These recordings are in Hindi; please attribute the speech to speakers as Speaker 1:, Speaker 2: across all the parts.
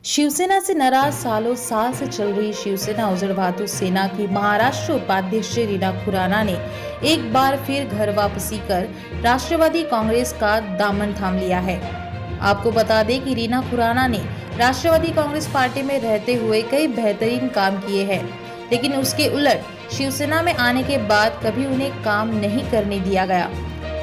Speaker 1: शिवसेना से नाराज सालों साल से चल रही शिवसेना उजड़ बहादुर सेना की महाराष्ट्र उपाध्यक्ष रीना खुराना ने एक बार फिर घर वापसी कर राष्ट्रवादी कांग्रेस का दामन थाम लिया है। आपको बता दें कि रीना खुराना ने राष्ट्रवादी कांग्रेस पार्टी में रहते हुए कई बेहतरीन काम किए हैं, लेकिन उसके उलट शिवसेना में आने के बाद कभी उन्हें काम नहीं करने दिया गया,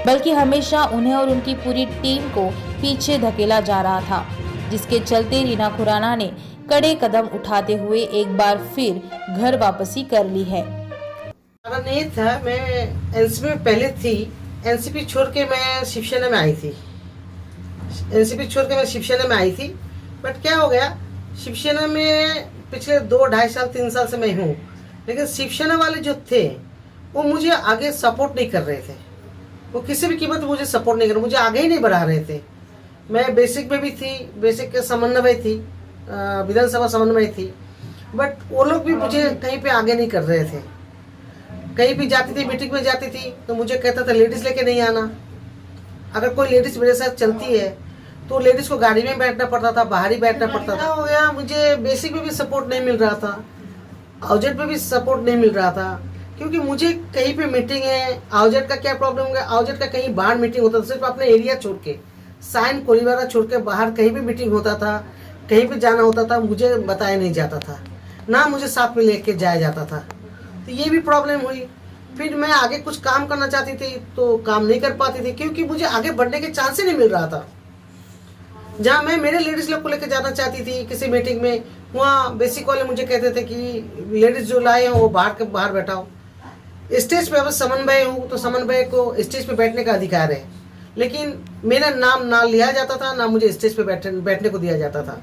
Speaker 1: बल्कि हमेशा उन्हें और उनकी पूरी टीम को पीछे धकेला जा रहा था, जिसके चलते रीना खुराना ने कड़े कदम उठाते हुए एक बार फिर घर वापसी कर ली है।
Speaker 2: नहीं था, मैं एनसीपी में पहले थी। एनसीपी छोड़ के मैं शिवसेना में आई थी। एनसीपी छोड़ के मैं शिवसेना में आई थी, बट क्या हो गया, शिवसेना में पिछले 2-2.5 साल 3 साल से मैं हूँ, लेकिन शिवसेना वाले जो थे वो मुझे आगे सपोर्ट नहीं कर रहे थे। वो किसी भी कीमत मुझे सपोर्ट नहीं कर रहे, मुझे आगे ही नहीं बढ़ा रहे थे। मैं बेसिक में भी थी, बेसिक के समन्वय थी, विधानसभा समन्वय थी, बट वो लोग भी मुझे कहीं पे आगे नहीं कर रहे थे। कहीं भी जाती थी, मीटिंग में जाती थी तो मुझे कहता था लेडीज लेके नहीं आना। अगर कोई लेडीज मेरे साथ चलती है तो लेडीज को गाड़ी में बैठना पड़ता था, बाहर ही बैठना पड़ता था। हो गया, मुझे बेसिक में भी सपोर्ट नहीं मिल रहा था, आउजेट में भी सपोर्ट नहीं मिल रहा था, क्योंकि मुझे कहीं पे मीटिंग है। आउजेट का क्या प्रॉब्लम हो गया, आउजेट का कहीं बाहर मीटिंग होता था, सिर्फ अपने एरिया छोड़ के, साइन कोलीवारा छोड़ के बाहर कहीं भी मीटिंग होता था, कहीं पे जाना होता था, मुझे बताया नहीं जाता था, ना मुझे साथ में लेके जाया जाता था। तो ये भी प्रॉब्लम हुई। फिर मैं आगे कुछ काम करना चाहती थी तो काम नहीं कर पाती थी, क्योंकि मुझे आगे बढ़ने के चांस ही नहीं मिल रहा था। जहाँ मैं मेरे लेडीज लोग को लेकर जाना चाहती थी किसी मीटिंग में, वहाँ बेसिक वाले मुझे कहते थे कि लेडीज जो लाए हैं वो बाहर बैठाओ। स्टेज पे अब समन्वय हूँ तो समन्वय को स्टेज पे बैठने का अधिकार है, लेकिन मेरा नाम ना लिया जाता था, ना मुझे स्टेज पे बैठने को दिया जाता था।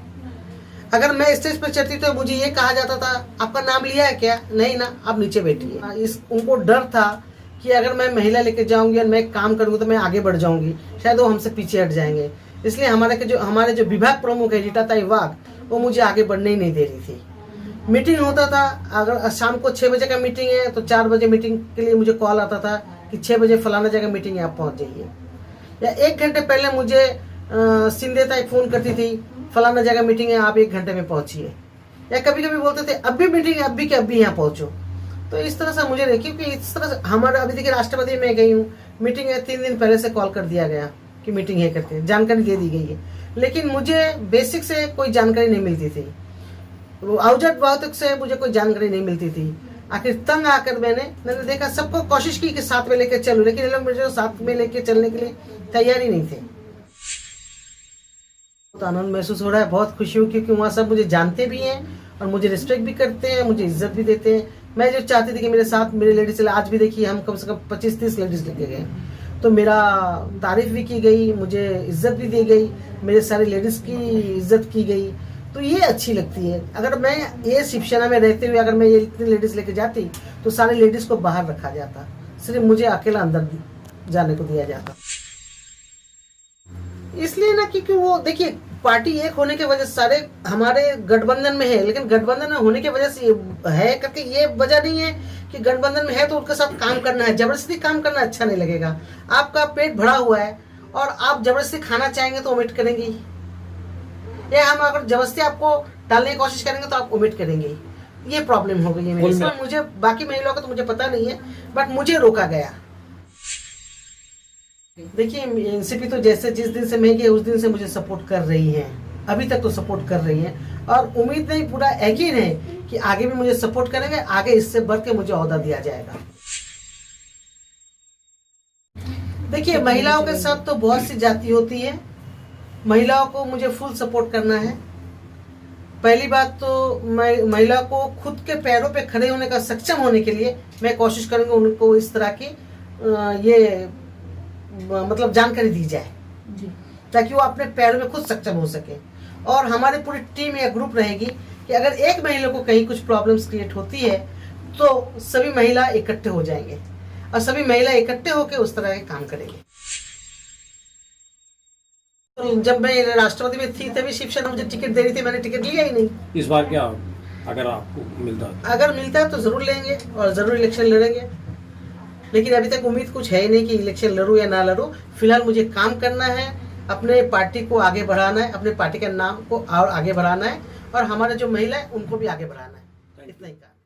Speaker 2: अगर मैं स्टेज पे चढ़ती तो मुझे ये कहा जाता था, आपका नाम लिया है क्या? नहीं ना, आप नीचे बैठिए। उनको डर था कि अगर मैं महिला लेके जाऊंगी और मैं काम करूंगी तो मैं आगे बढ़ जाऊंगी, शायद वो हमसे पीछे हट जाएंगे। इसलिए हमारे जो विभाग प्रमुख है रीता ताई वाघ, वो मुझे आगे बढ़ने ही नहीं दे रही थी। मीटिंग होता था, अगर शाम को 6 बजे का मीटिंग है तो 4 बजे मीटिंग के लिए मुझे कॉल आता था कि 6 बजे फलाना जगह मीटिंग है, आप पहुंच जाइए। या 1 घंटे पहले मुझे सिंधे ताई फोन करती थी, फलाना जगह मीटिंग है, आप 1 घंटे में पहुंचिए। या कभी कभी बोलते थे अब भी मीटिंग है, अब भी यहाँ पहुंचो। तो इस तरह से मुझे देखिए कि इस तरह से हमारा अभी देखिए राष्ट्रपति में गई हूँ, मीटिंग है, 3 दिन पहले से कॉल कर दिया गया कि मीटिंग है करके, जानकारी दे दी गई है, लेकिन मुझे बेसिक से कोई जानकारी नहीं मिलती थी। आउजेट बहुत से मुझे कोई जानकारी नहीं मिलती थी। आखिर तंग आकर मैंने देखा, सबको कोशिश की कि साथ में लेके चलूं, लेकिन ये लोग मुझे साथ में लेके चलने के लिए तैयार ही नहीं थे। बहुत आनंद महसूस हो रहा है, बहुत खुशी हूँ, क्योंकि वहाँ सब मुझे जानते भी हैं और मुझे रिस्पेक्ट भी करते हैं, मुझे इज्जत भी देते हैं। मैं जो चाहती थी कि मेरे साथ मेरे लेडीज चले, आज भी देखिए हम कम से कम 25-30 लेडीज लेके गए, तो मेरा तारीफ भी की गई, मुझे इज्जत भी दी गई, मेरे सारे लेडीज की इज्जत की गई। तो ये अच्छी लगती है। अगर मैं ये शिवसेना में रहते हुए अगर मैं ये इतनी लेडीज लेके जाती तो सारे लेडीज को बाहर रखा जाता, सिर्फ मुझे अकेला अंदर जाने को दिया जाता। इसलिए ना, क्योंकि वो देखिए पार्टी एक होने की वजह से सारे हमारे गठबंधन में है, लेकिन गठबंधन में होने की वजह से है करके ये वजह नहीं है कि गठबंधन में है तो उनके साथ काम करना है। जबरदस्ती काम करना अच्छा नहीं लगेगा। आपका पेट भरा हुआ है और आप जबरदस्ती खाना चाहेंगे तो ओमिट करेंगे, या हम अगर जबरदस्ती आपको डालने की कोशिश करेंगे तो आप ओमिट करेंगे। ये प्रॉब्लम हो गई है मेरे साथ। मुझे बाकी महिलाओं का तो मुझे पता नहीं है, बट मुझे रोका गया। देखिए एनसीपी तो जैसे जिस दिन से मैं गई उस दिन से मुझे सपोर्ट कर रही है, अभी तक तो सपोर्ट कर रही है, और उम्मीद नहीं, पूरा यकीन है कि आगे भी मुझे सपोर्ट करेंगे, आगे इससे बढ़ के मुझे ओहदा दिया जाएगा। देखिए महिलाओं के साथ तो बहुत सी जाति होती है, महिलाओं को मुझे फुल सपोर्ट करना है। पहली बात तो महिला को खुद के पैरों पे खड़े होने का सक्षम होने के लिए मैं कोशिश करूंगा उनको इस तरह की ये मतलब जानकारी दी जाए, ताकि वो अपने पैरों में खुद सक्षम हो सके। और हमारी पूरी टीम या ग्रुप रहेगी कि अगर एक महिला को कहीं कुछ प्रॉब्लम्स क्रिएट होती है तो सभी महिला इकट्ठे हो जाएंगे और सभी महिला इकट्ठे होकर उस तरह के काम करेंगे। जब मैं राष्ट्रपति में थी तभी शिवसेना मुझे टिकट दे रही थी, मैंने टिकट लिया ही नहीं।
Speaker 3: इस बार क्या अगर आपको मिलता है तो जरूर लेंगे और जरूर इलेक्शन लड़ेंगे, लेकिन अभी तक उम्मीद कुछ है ही नहीं कि इलेक्शन लड़ूं या ना लड़ूं। फिलहाल मुझे काम करना है,
Speaker 2: अपने पार्टी को आगे बढ़ाना है, अपने पार्टी के नाम को और आगे बढ़ाना है, और हमारे जो महिला है उनको भी आगे बढ़ाना है। इतना ही कहा।